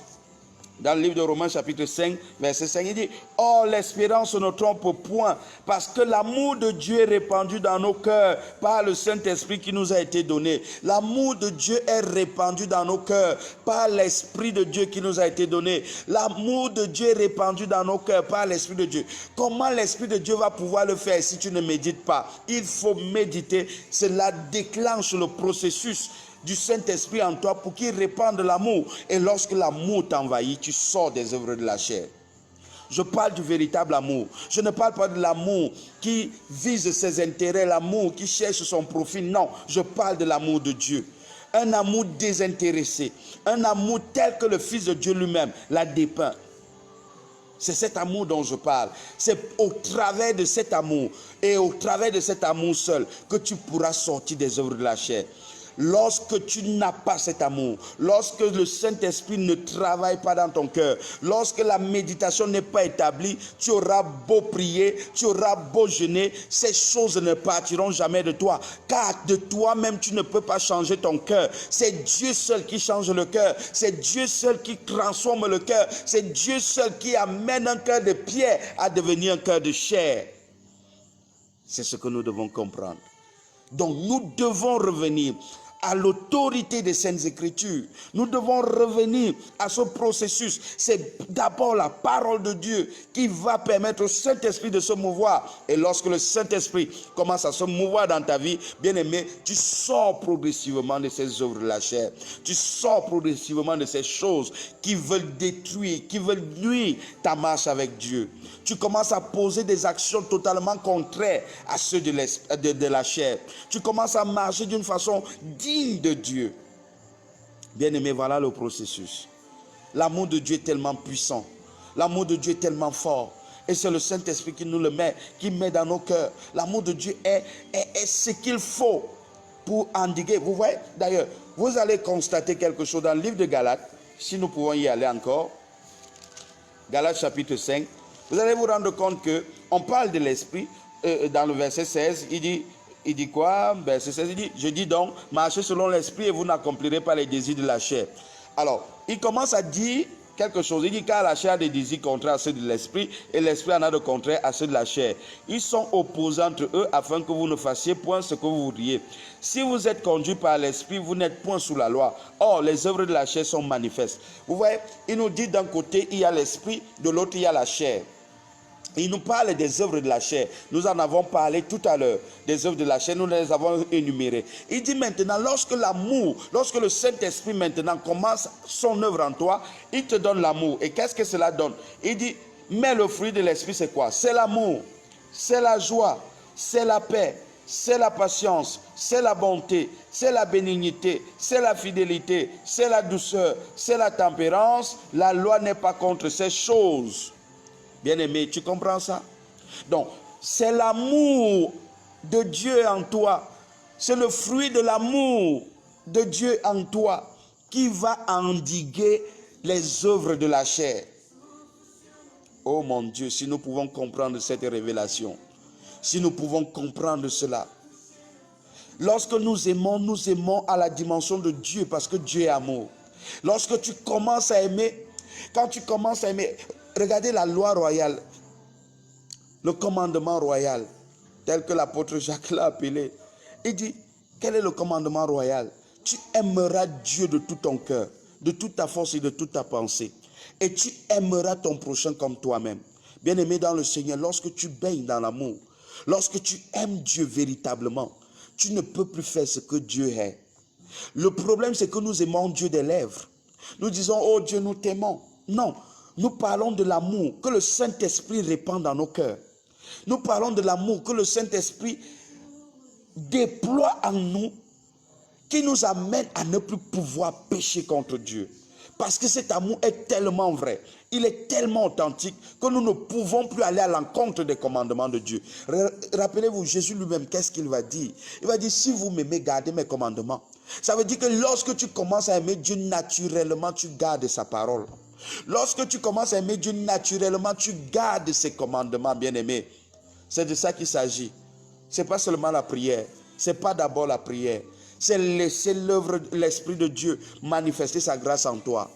dans le livre de Romains chapitre 5, verset 5, il dit, « Or, l'espérance ne trompe point, parce que l'amour de Dieu est répandu dans nos cœurs par le Saint-Esprit qui nous a été donné. » L'amour de Dieu est répandu dans nos cœurs par l'Esprit de Dieu qui nous a été donné. L'amour de Dieu est répandu dans nos cœurs par l'Esprit de Dieu. Comment l'Esprit de Dieu va pouvoir le faire si tu ne médites pas? Il faut méditer. Cela déclenche le processus du Saint-Esprit en toi pour qu'il répande l'amour. Et lorsque l'amour t'envahit, tu sors des œuvres de la chair. Je parle du véritable amour. Je ne parle pas de l'amour qui vise ses intérêts, l'amour qui cherche son profit. Non, je parle de l'amour de Dieu. Un amour désintéressé. Un amour tel que le Fils de Dieu lui-même l'a dépeint. C'est cet amour dont je parle. C'est au travers de cet amour et au travers de cet amour seul que tu pourras sortir des œuvres de la chair. Lorsque tu n'as pas cet amour, lorsque le Saint-Esprit ne travaille pas dans ton cœur, lorsque la méditation n'est pas établie, tu auras beau prier, tu auras beau jeûner, ces choses ne partiront jamais de toi. Car de toi-même, tu ne peux pas changer ton cœur. C'est Dieu seul qui change le cœur. C'est Dieu seul qui transforme le cœur. C'est Dieu seul qui amène un cœur de pierre à devenir un cœur de chair. C'est ce que nous devons comprendre. Donc nous devons revenir à l'autorité des Saintes Écritures. Nous devons revenir à ce processus. C'est d'abord la parole de Dieu qui va permettre au Saint-Esprit de se mouvoir. Et lorsque le Saint-Esprit commence à se mouvoir dans ta vie, bien-aimé, tu sors progressivement de ces œuvres de la chair. Tu sors progressivement de ces choses qui veulent détruire, qui veulent nuire ta marche avec Dieu. Tu commences à poser des actions totalement contraires à ceux de la chair. Tu commences à marcher d'une façon digne de Dieu. Bien-aimé, voilà le processus. L'amour de Dieu est tellement puissant. L'amour de Dieu est tellement fort. Et c'est le Saint-Esprit qui nous le met, qui met dans nos cœurs. L'amour de Dieu est ce qu'il faut pour endiguer. Vous voyez, d'ailleurs, vous allez constater quelque chose dans le livre de Galates, si nous pouvons y aller encore. Galates chapitre 5. Vous allez vous rendre compte qu'on parle de l'esprit dans le verset 16. Il dit quoi? Verset 16, il dit, je dis donc, marchez selon l'esprit et vous n'accomplirez pas les désirs de la chair. Alors, il commence à dire quelque chose. Il dit, car la chair a des désirs contraires à ceux de l'esprit et l'esprit en a de contraires à ceux de la chair. Ils sont opposés entre eux afin que vous ne fassiez point ce que vous voudriez. Si vous êtes conduit par l'esprit, vous n'êtes point sous la loi. Or, les œuvres de la chair sont manifestes. Vous voyez, il nous dit d'un côté, il y a l'esprit, de l'autre, il y a la chair. Il nous parle des œuvres de la chair. Nous en avons parlé tout à l'heure. Des œuvres de la chair, nous les avons énumérées. Il dit maintenant, lorsque l'amour, lorsque le Saint-Esprit maintenant commence son œuvre en toi, il te donne l'amour. Et qu'est-ce que cela donne? Il dit, mais le fruit de l'Esprit, c'est quoi? C'est l'amour, c'est la joie, c'est la paix, c'est la patience, c'est la bonté, c'est la bénignité, c'est la fidélité, c'est la douceur, c'est la tempérance. La loi n'est pas contre ces choses. Bien-aimé, tu comprends ça? Donc, c'est l'amour de Dieu en toi. C'est le fruit de l'amour de Dieu en toi qui va endiguer les œuvres de la chair. Oh mon Dieu, si nous pouvons comprendre cette révélation, si nous pouvons comprendre cela. Lorsque nous aimons à la dimension de Dieu parce que Dieu est amour. Lorsque tu commences à aimer, quand tu commences à aimer, regardez la loi royale, le commandement royal, tel que l'apôtre Jacques l'a appelé. Il dit, quel est le commandement royal? Tu aimeras Dieu de tout ton cœur, de toute ta force et de toute ta pensée. Et tu aimeras ton prochain comme toi-même. Bien-aimé dans le Seigneur, lorsque tu baignes dans l'amour, lorsque tu aimes Dieu véritablement, tu ne peux plus faire ce que Dieu est. Le problème, c'est que nous aimons Dieu des lèvres. Nous disons, oh Dieu, nous t'aimons. Non, nous parlons de l'amour que le Saint-Esprit répand dans nos cœurs. Nous parlons de l'amour que le Saint-Esprit déploie en nous, qui nous amène à ne plus pouvoir pécher contre Dieu. Parce que cet amour est tellement vrai, il est tellement authentique que nous ne pouvons plus aller à l'encontre des commandements de Dieu. Rappelez-vous, Jésus lui-même, qu'est-ce qu'il va dire? Il va dire, si vous m'aimez, gardez mes commandements. Ça veut dire que lorsque tu commences à aimer Dieu naturellement, tu gardes sa parole. Lorsque tu commences à aimer Dieu naturellement, tu gardes ses commandements, bien-aimés. C'est de ça qu'il s'agit. Ce n'est pas seulement la prière. Ce n'est pas d'abord la prière. C'est laisser l'œuvre de l'Esprit de Dieu manifester sa grâce en toi.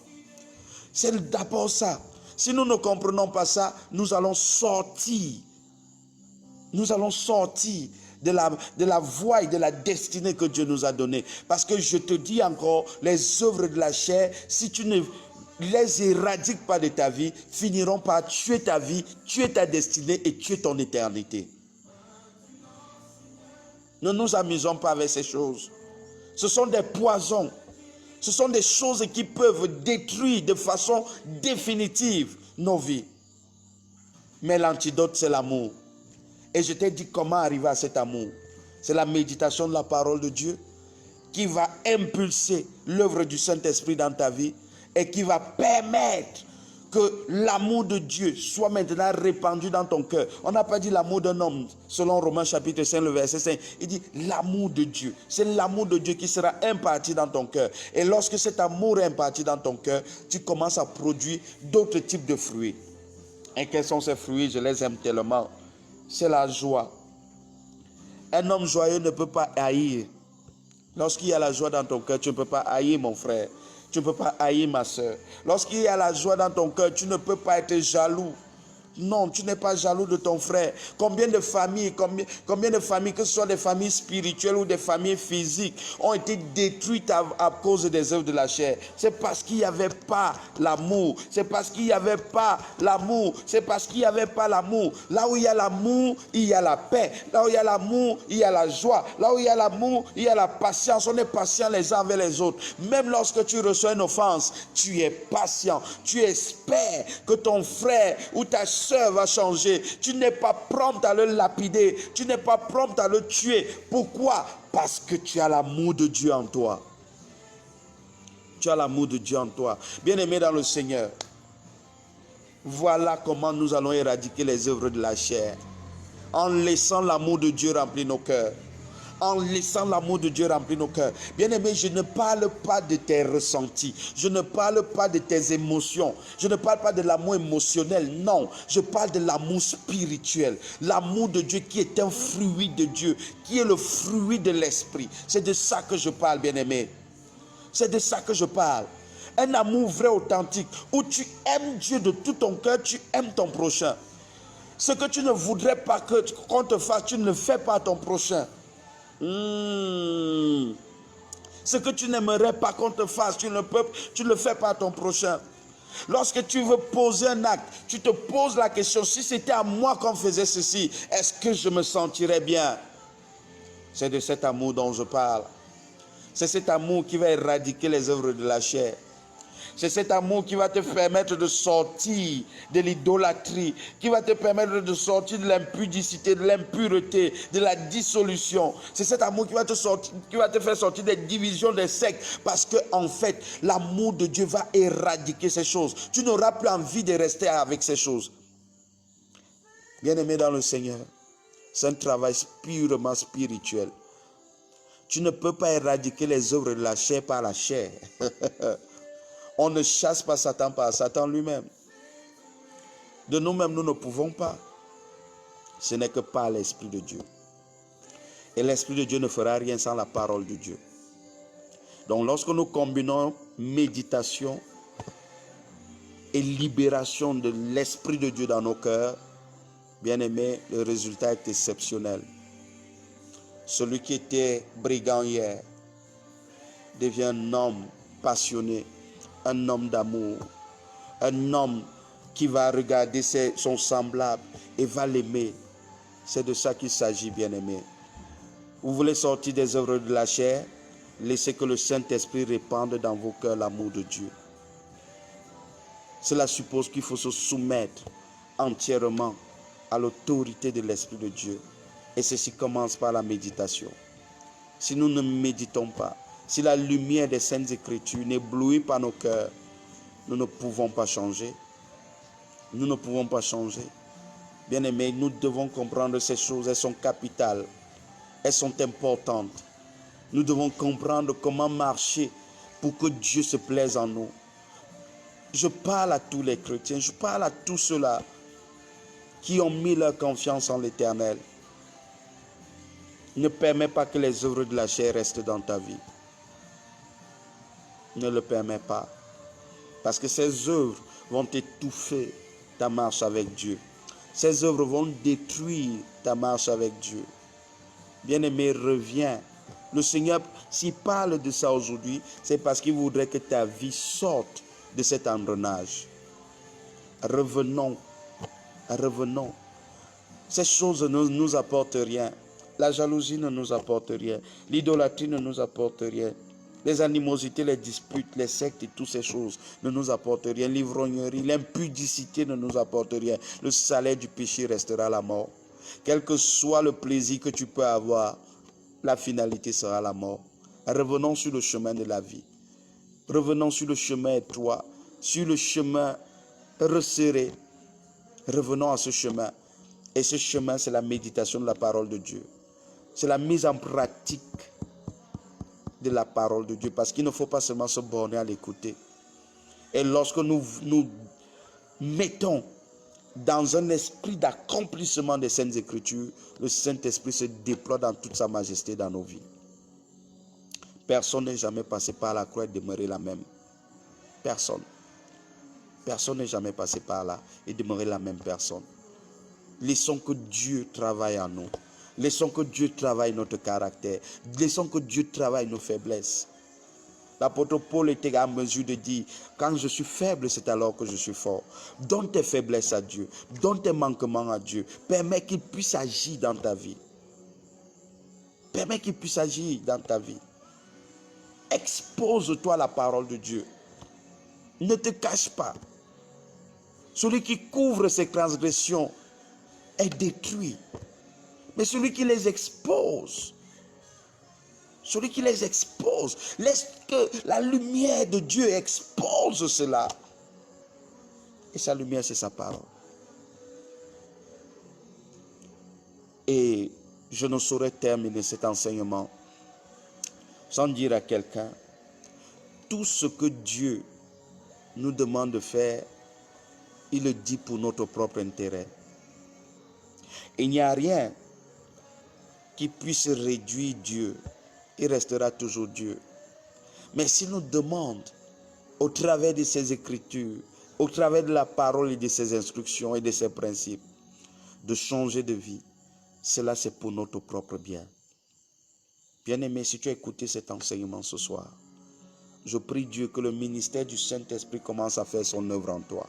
C'est d'abord ça. Si nous ne comprenons pas ça, nous allons sortir. Nous allons sortir de la voie et de la destinée que Dieu nous a donnée. Parce que je te dis encore, les œuvres de la chair, si tu ne les éradiques pas de ta vie, finiront par tuer ta vie, tuer ta destinée et tuer ton éternité. Ne nous amusons pas avec ces choses. Ce sont des poisons. Ce sont des choses qui peuvent détruire de façon définitive nos vies. Mais l'antidote, c'est l'amour. Et je t'ai dit comment arriver à cet amour. C'est la méditation de la parole de Dieu qui va impulser l'œuvre du Saint-Esprit dans ta vie et qui va permettre que l'amour de Dieu soit maintenant répandu dans ton cœur. On n'a pas dit l'amour d'un homme, selon Romains chapitre 5, le verset 5. Il dit l'amour de Dieu. C'est l'amour de Dieu qui sera imparti dans ton cœur. Et lorsque cet amour est imparti dans ton cœur, tu commences à produire d'autres types de fruits. Et quels sont ces fruits? Je les aime tellement. C'est la joie. Un homme joyeux ne peut pas haïr. Lorsqu'il y a la joie dans ton cœur, tu ne peux pas haïr mon frère. Tu ne peux pas haïr ma soeur. Lorsqu'il y a la joie dans ton cœur, tu ne peux pas être jaloux. Non, tu n'es pas jaloux de ton frère. Combien de familles, combien de familles, que ce soit des familles spirituelles ou des familles physiques, ont été détruites à cause des œuvres de la chair. C'est parce qu'il n'y avait pas l'amour. C'est parce qu'il n'y avait pas l'amour. C'est parce qu'il n'y avait pas l'amour. Là où il y a l'amour, il y a la paix. Là où il y a l'amour, il y a la joie. Là où il y a l'amour, il y a la patience. On est patient les uns avec les autres. Même lorsque tu reçois une offense, tu es patient. Tu espères que ton frère ou ta soeur va changer. Tu n'es pas prompt à le lapider. Tu n'es pas prompt à le tuer. Pourquoi? Parce que tu as l'amour de Dieu en toi. Tu as l'amour de Dieu en toi. Bien-aimé dans le Seigneur, voilà comment nous allons éradiquer les œuvres de la chair. En laissant l'amour de Dieu remplir nos cœurs. En laissant l'amour de Dieu remplir nos cœurs. Bien-aimé, je ne parle pas de tes ressentis. Je ne parle pas de tes émotions. Je ne parle pas de l'amour émotionnel. Non, je parle de l'amour spirituel. L'amour de Dieu qui est un fruit de Dieu. Qui est le fruit de l'esprit. C'est de ça que je parle, bien-aimé. C'est de ça que je parle. Un amour vrai, authentique. Où tu aimes Dieu de tout ton cœur. Tu aimes ton prochain. Ce que tu ne voudrais pas qu'on te fasse, tu ne le fais pas à ton prochain. Ce que tu n'aimerais pas qu'on te fasse, tu ne le fais pas à ton prochain. Lorsque tu veux poser un acte, tu te poses la question, si c'était à moi qu'on faisait ceci, est-ce que je me sentirais bien? C'est de cet amour dont je parle. C'est cet amour qui va éradiquer les œuvres de la chair. C'est cet amour qui va te permettre de sortir de l'idolâtrie, qui va te permettre de sortir de l'impudicité, de l'impureté, de la dissolution. C'est cet amour qui va te faire sortir des divisions, des sectes. Parce que en fait, l'amour de Dieu va éradiquer ces choses. Tu n'auras plus envie de rester avec ces choses. Bien-aimé dans le Seigneur, c'est un travail purement spirituel. Tu ne peux pas éradiquer les œuvres de la chair par la chair. On ne chasse pas Satan par Satan lui-même. De nous-mêmes, nous ne pouvons pas. Ce n'est que par l'Esprit de Dieu. Et l'Esprit de Dieu ne fera rien sans la parole de Dieu. Donc lorsque nous combinons méditation et libération de l'Esprit de Dieu dans nos cœurs, bien aimé, le résultat est exceptionnel. Celui qui était brigand hier devient un homme passionné, un homme d'amour, un homme qui va regarder son semblable et va l'aimer. C'est de ça qu'il s'agit, bien-aimé. Vous voulez sortir des œuvres de la chair? Laissez que le Saint-Esprit répande dans vos cœurs l'amour de Dieu. Cela suppose qu'il faut se soumettre entièrement à l'autorité de l'Esprit de Dieu. Et ceci commence par la méditation. Si nous ne méditons pas, si la lumière des Saintes Écritures n'éblouit pas nos cœurs, nous ne pouvons pas changer. Nous ne pouvons pas changer. Bien-aimés, nous devons comprendre ces choses. Elles sont capitales. Elles sont importantes. Nous devons comprendre comment marcher pour que Dieu se plaise en nous. Je parle à tous les chrétiens. Je parle à tous ceux-là qui ont mis leur confiance en l'Éternel. Ne permets pas que les œuvres de la chair restent dans ta vie. Ne le permets pas. Parce que ces œuvres vont étouffer ta marche avec Dieu. Ces œuvres vont détruire ta marche avec Dieu. Bien-aimé, reviens. Le Seigneur, s'il parle de ça aujourd'hui, c'est parce qu'il voudrait que ta vie sorte de cet engrenage. Revenons. Revenons. Ces choses ne nous apportent rien. La jalousie ne nous apporte rien. L'idolâtrie ne nous apporte rien. Les animosités, les disputes, les sectes et toutes ces choses ne nous apportent rien. L'ivrognerie, l'impudicité ne nous apporte rien. Le salaire du péché restera la mort. Quel que soit le plaisir que tu peux avoir, la finalité sera la mort. Revenons sur le chemin de la vie. Revenons sur le chemin étroit, sur le chemin resserré. Revenons à ce chemin. Et ce chemin, c'est la méditation de la parole de Dieu. C'est la mise en pratique de la parole de Dieu. Parce qu'il ne faut pas seulement se borner à l'écouter. Et lorsque nous mettons dans un esprit d'accomplissement des Saintes Écritures, le Saint-Esprit se déploie dans toute sa majesté dans nos vies. Personne n'est jamais passé par la croix et demeuré la même. Personne. Personne n'est jamais passé par là et demeurer la même personne. Laissons que Dieu travaille en nous. Laissons que Dieu travaille notre caractère. Laissons que Dieu travaille nos faiblesses. L'apôtre Paul était en mesure de dire, quand je suis faible, c'est alors que je suis fort. Donne tes faiblesses à Dieu. Donne tes manquements à Dieu. Permets qu'il puisse agir dans ta vie. Permets qu'il puisse agir dans ta vie. Expose-toi à la parole de Dieu. Ne te cache pas. Celui qui couvre ses transgressions est détruit. Mais celui qui les expose, laisse que la lumière de Dieu expose cela. Et sa lumière, c'est sa parole. Et je ne saurais terminer cet enseignement sans dire à quelqu'un, tout ce que Dieu nous demande de faire, il le dit pour notre propre intérêt. Il n'y a rien qui puisse réduire Dieu. Il restera toujours Dieu. Mais s'il nous demande, au travers de ses écritures, au travers de la parole et de ses instructions et de ses principes, de changer de vie, cela c'est pour notre propre bien. Bien-aimé, si tu as écouté cet enseignement ce soir, je prie Dieu que le ministère du Saint-Esprit commence à faire son œuvre en toi.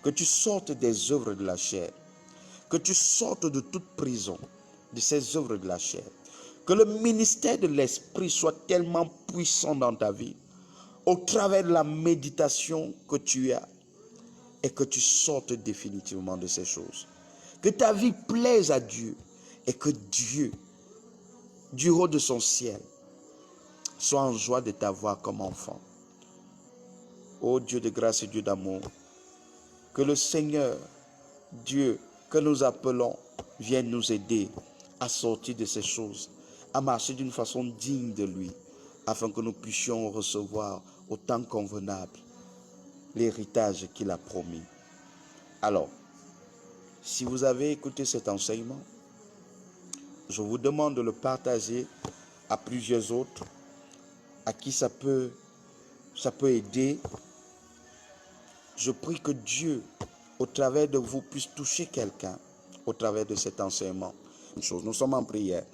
Que tu sortes des œuvres de la chair. Que tu sortes de toute prison, de ces œuvres de la chair. Que le ministère de l'Esprit soit tellement puissant dans ta vie, au travers de la méditation que tu as, et que tu sortes définitivement de ces choses. Que ta vie plaise à Dieu, et que Dieu, du haut de son ciel, soit en joie de t'avoir comme enfant. Ô Dieu de grâce et Dieu d'amour, que le Seigneur, Dieu, que nous appelons, vienne nous aider à sortir de ces choses, à marcher d'une façon digne de lui, afin que nous puissions recevoir au temps convenable l'héritage qu'il a promis. Alors, si vous avez écouté cet enseignement, je vous demande de le partager à plusieurs autres, à qui ça peut aider. Je prie que Dieu, au travers de vous, puisse toucher quelqu'un au travers de cet enseignement. Nous sommes en prière.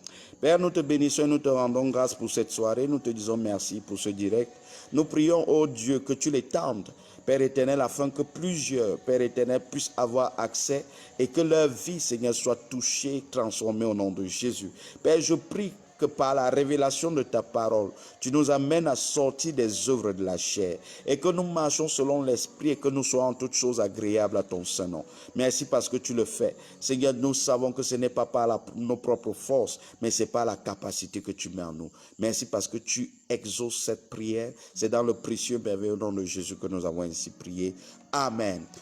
Père, nous te bénissons et nous te rendons grâce pour cette soirée. Nous te disons merci pour ce direct. Nous prions, ô Dieu, que tu l'étendes, Père éternel, afin que plusieurs, Père éternel, puissent avoir accès et que leur vie, Seigneur, soit touchée, transformée au nom de Jésus. Père, je prie que par la révélation de ta parole, tu nous amènes à sortir des œuvres de la chair et que nous marchons selon l'esprit et que nous soyons en toutes choses agréables à ton Saint-Nom. Merci parce que tu le fais. Seigneur, nous savons que ce n'est pas par nos propres forces, mais c'est par la capacité que tu mets en nous. Merci parce que tu exauces cette prière. C'est dans le précieux merveilleux nom de Jésus que nous avons ainsi prié. Amen.